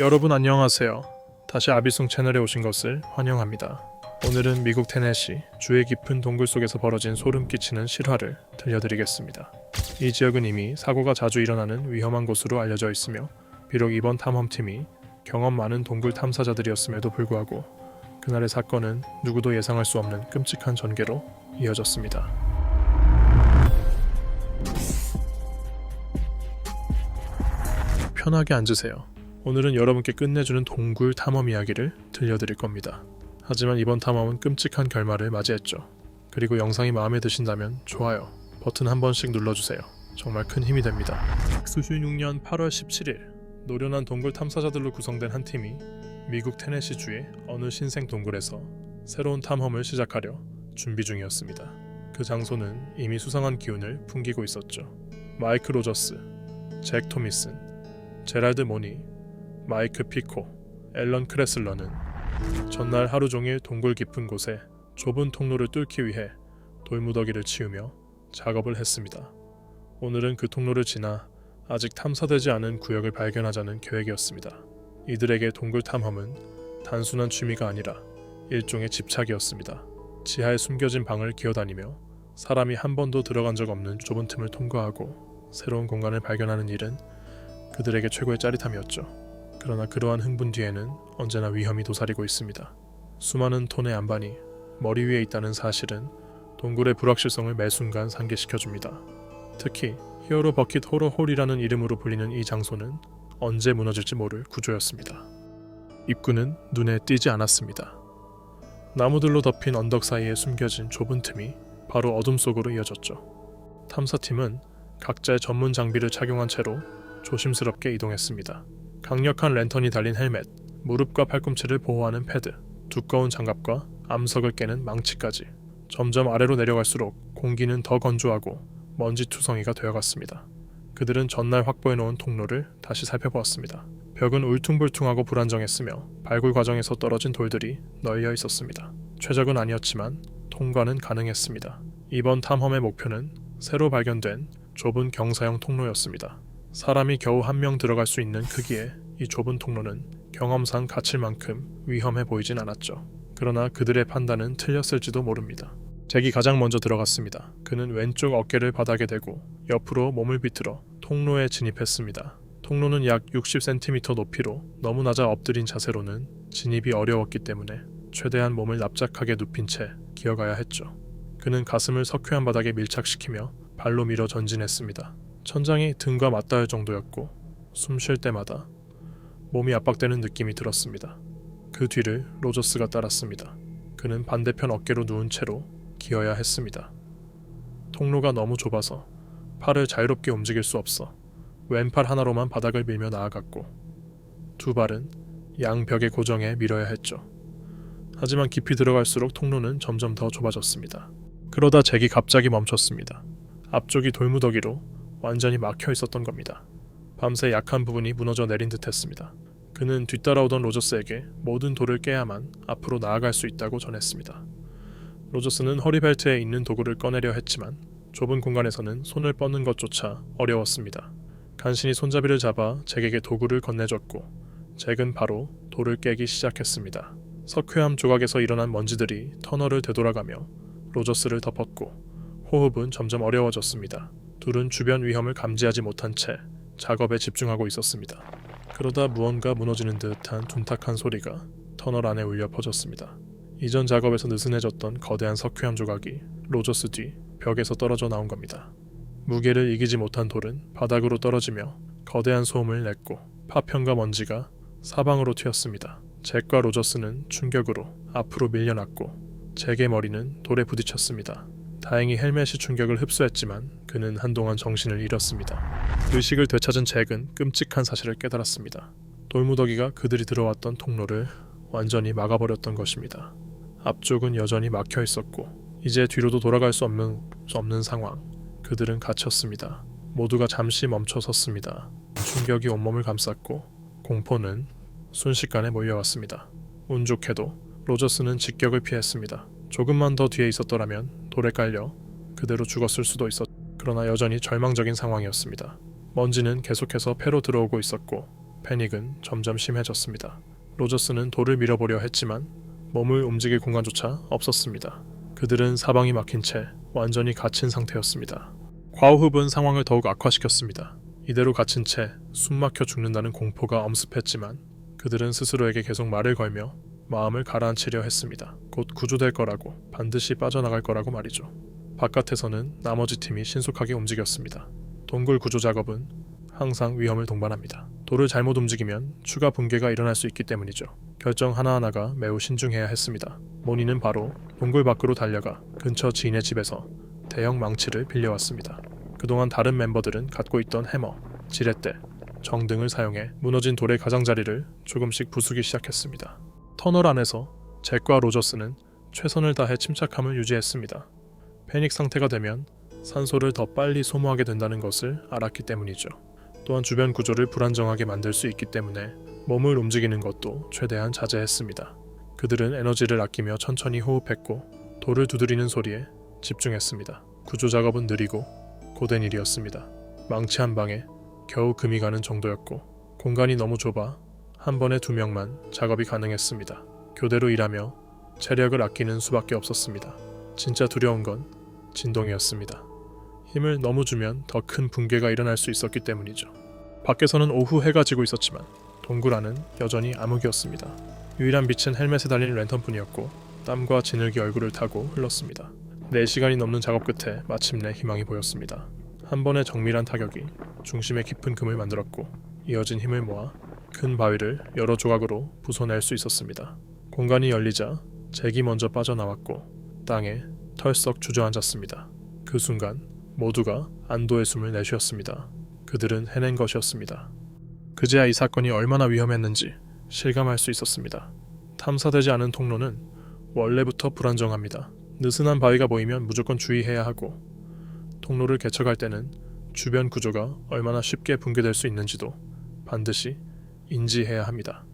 여러분 안녕하세요. 다시 아비송 채널에 오신 것을 환영합니다. 오늘은 미국 테네시 주의 깊은 동굴 속에서 벌어진 소름 끼치는 실화를 들려드리겠습니다. 이 지역은 이미 사고가 자주 일어나는 위험한 곳으로 알려져 있으며 비록 이번 탐험팀이 경험 많은 동굴 탐사자들이었음에도 불구하고 그날의 사건은 누구도 예상할 수 없는 끔찍한 전개로 이어졌습니다. 편하게 앉으세요. 오늘은 여러분께 끝내주는 동굴 탐험 이야기를 들려드릴 겁니다. 하지만 이번 탐험은 끔찍한 결말을 맞이했죠. 그리고 영상이 마음에 드신다면 좋아요 버튼 한 번씩 눌러주세요. 정말 큰 힘이 됩니다. 1996년 8월 17일 노련한 동굴 탐사자들로 구성된 한 팀이 미국 테네시주의 어느 신생 동굴에서 새로운 탐험을 시작하려 준비 중이었습니다. 그 장소는 이미 수상한 기운을 풍기고 있었죠. 마이크 로저스, 잭 토미슨, 제랄드 모니, 마이크 피코, 앨런 크레슬러는 전날 하루 종일 동굴 깊은 곳에 좁은 통로를 뚫기 위해 돌무더기를 치우며 작업을 했습니다. 오늘은 그 통로를 지나 아직 탐사되지 않은 구역을 발견하자는 계획이었습니다. 이들에게 동굴 탐험은 단순한 취미가 아니라 일종의 집착이었습니다. 지하에 숨겨진 방을 기어다니며 사람이 한 번도 들어간 적 없는 좁은 틈을 통과하고 새로운 공간을 발견하는 일은 그들에게 최고의 짜릿함이었죠. 그러나 그러한 흥분 뒤에는 언제나 위험이 도사리고 있습니다. 수많은 톤의 안반이 머리 위에 있다는 사실은 동굴의 불확실성을 매 순간 상기시켜줍니다. 특히 히어로 버킷 호러 홀이라는 이름으로 불리는 이 장소는 언제 무너질지 모를 구조였습니다. 입구는 눈에 띄지 않았습니다. 나무들로 덮인 언덕 사이에 숨겨진 좁은 틈이 바로 어둠 속으로 이어졌죠. 탐사팀은 각자의 전문 장비를 착용한 채로 조심스럽게 이동했습니다. 강력한 랜턴이 달린 헬멧, 무릎과 팔꿈치를 보호하는 패드, 두꺼운 장갑과 암석을 깨는 망치까지. 점점 아래로 내려갈수록 공기는 더 건조하고 먼지 투성이가 되어갔습니다. 그들은 전날 확보해놓은 통로를 다시 살펴보았습니다. 벽은 울퉁불퉁하고 불안정했으며 발굴 과정에서 떨어진 돌들이 널려 있었습니다. 최적은 아니었지만 통과는 가능했습니다. 이번 탐험의 목표는 새로 발견된 좁은 경사형 통로였습니다. 사람이 겨우 한 명 들어갈 수 있는 크기의 이 좁은 통로는 경험상 갇힐 만큼 위험해 보이진 않았죠. 그러나 그들의 판단은 틀렸을지도 모릅니다. 잭이 가장 먼저 들어갔습니다. 그는 왼쪽 어깨를 바닥에 대고 옆으로 몸을 비틀어 통로에 진입했습니다. 통로는 약 60cm 높이로 너무 낮아 엎드린 자세로는 진입이 어려웠기 때문에 최대한 몸을 납작하게 눕힌 채 기어가야 했죠. 그는 가슴을 석회한 바닥에 밀착시키며 발로 밀어 전진했습니다. 천장이 등과 맞닿을 정도였고 숨 쉴 때마다 몸이 압박되는 느낌이 들었습니다. 그 뒤를 로저스가 따랐습니다. 그는 반대편 어깨로 누운 채로 기어야 했습니다. 통로가 너무 좁아서 팔을 자유롭게 움직일 수 없어 왼팔 하나로만 바닥을 밀며 나아갔고 두 발은 양 벽에 고정해 밀어야 했죠. 하지만 깊이 들어갈수록 통로는 점점 더 좁아졌습니다. 그러다 잭이 갑자기 멈췄습니다. 앞쪽이 돌무더기로 완전히 막혀 있었던 겁니다. 밤새 약한 부분이 무너져 내린 듯 했습니다. 그는 뒤따라오던 로저스에게 모든 돌을 깨야만 앞으로 나아갈 수 있다고 전했습니다. 로저스는 허리벨트에 있는 도구를 꺼내려 했지만 좁은 공간에서는 손을 뻗는 것조차 어려웠습니다. 간신히 손잡이를 잡아 잭에게 도구를 건네줬고 잭은 바로 돌을 깨기 시작했습니다. 석회암 조각에서 일어난 먼지들이 터널을 되돌아가며 로저스를 덮었고 호흡은 점점 어려워졌습니다. 둘은 주변 위험을 감지하지 못한 채 작업에 집중하고 있었습니다. 그러다 무언가 무너지는 듯한 둔탁한 소리가 터널 안에 울려 퍼졌습니다. 이전 작업에서 느슨해졌던 거대한 석회암 조각이 로저스 뒤 벽에서 떨어져 나온 겁니다. 무게를 이기지 못한 돌은 바닥으로 떨어지며 거대한 소음을 냈고 파편과 먼지가 사방으로 튀었습니다. 잭과 로저스는 충격으로 앞으로 밀려났고 잭의 머리는 돌에 부딪혔습니다. 다행히 헬멧이 충격을 흡수했지만 그는 한동안 정신을 잃었습니다. 의식을 되찾은 잭은 끔찍한 사실을 깨달았습니다. 돌무더기가 그들이 들어왔던 통로를 완전히 막아버렸던 것입니다. 앞쪽은 여전히 막혀 있었고 이제 뒤로도 돌아갈 수 없는 상황. 그들은 갇혔습니다. 모두가 잠시 멈춰 섰습니다. 충격이 온몸을 감쌌고 공포는 순식간에 몰려왔습니다. 운 좋게도 로저스는 직격을 피했습니다. 조금만 더 뒤에 있었더라면 돌에 깔려 그대로 죽었을 수도 있었죠. 그러나 여전히 절망적인 상황이었습니다. 먼지는 계속해서 폐로 들어오고 있었고 패닉은 점점 심해졌습니다. 로저스는 돌을 밀어보려 했지만 몸을 움직일 공간조차 없었습니다. 그들은 사방이 막힌 채 완전히 갇힌 상태였습니다. 과호흡은 상황을 더욱 악화시켰습니다. 이대로 갇힌 채 숨막혀 죽는다는 공포가 엄습했지만 그들은 스스로에게 계속 말을 걸며 마음을 가라앉히려 했습니다. 곧 구조될 거라고, 반드시 빠져나갈 거라고 말이죠. 바깥에서는 나머지 팀이 신속하게 움직였습니다. 동굴 구조 작업은 항상 위험을 동반합니다. 돌을 잘못 움직이면 추가 붕괴가 일어날 수 있기 때문이죠. 결정 하나하나가 매우 신중해야 했습니다. 모니는 바로 동굴 밖으로 달려가 근처 지인의 집에서 대형 망치를 빌려왔습니다. 그동안 다른 멤버들은 갖고 있던 해머, 지렛대, 정 등을 사용해 무너진 돌의 가장자리를 조금씩 부수기 시작했습니다. 터널 안에서 잭과 로저스는 최선을 다해 침착함을 유지했습니다. 패닉 상태가 되면 산소를 더 빨리 소모하게 된다는 것을 알았기 때문이죠. 또한 주변 구조를 불안정하게 만들 수 있기 때문에 몸을 움직이는 것도 최대한 자제했습니다. 그들은 에너지를 아끼며 천천히 호흡했고 돌을 두드리는 소리에 집중했습니다. 구조 작업은 느리고 고된 일이었습니다. 망치 한 방에 겨우 금이 가는 정도였고 공간이 너무 좁아 한 번에 2명만 작업이 가능했습니다. 교대로 일하며 체력을 아끼는 수밖에 없었습니다. 진짜 두려운 건 진동이었습니다. 힘을 너무 주면 더 큰 붕괴가 일어날 수 있었기 때문이죠. 밖에서는 오후 해가 지고 있었지만 동굴 안은 여전히 암흑이었습니다. 유일한 빛은 헬멧에 달린 랜턴뿐이었고 땀과 진흙이 얼굴을 타고 흘렀습니다. 4시간이 넘는 작업 끝에 마침내 희망이 보였습니다. 한 번의 정밀한 타격이 중심에 깊은 금을 만들었고 이어진 힘을 모아 큰 바위를 여러 조각으로 부숴낼 수 있었습니다. 공간이 열리자 잭이 먼저 빠져나왔고 땅에 털썩 주저앉았습니다. 그 순간 모두가 안도의 숨을 내쉬었습니다. 그들은 해낸 것이었습니다. 그제야 이 사건이 얼마나 위험했는지 실감할 수 있었습니다. 탐사되지 않은 통로는 원래부터 불안정합니다. 느슨한 바위가 보이면 무조건 주의해야 하고 통로를 개척할 때는 주변 구조가 얼마나 쉽게 붕괴될 수 있는지도 반드시 인지해야 합니다.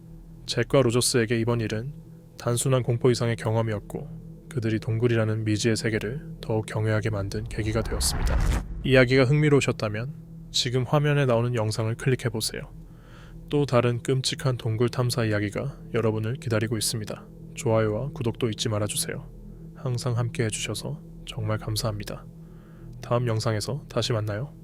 잭과 로저스에게 이번 일은 단순한 공포 이상의 경험이었고 그들이 동굴이라는 미지의 세계를 더욱 경외하게 만든 계기가 되었습니다. 이야기가 흥미로우셨다면 지금 화면에 나오는 영상을 클릭해보세요. 또 다른 끔찍한 동굴 탐사 이야기가 여러분을 기다리고 있습니다. 좋아요와 구독도 잊지 말아주세요. 항상 함께 해주셔서 정말 감사합니다. 다음 영상에서 다시 만나요.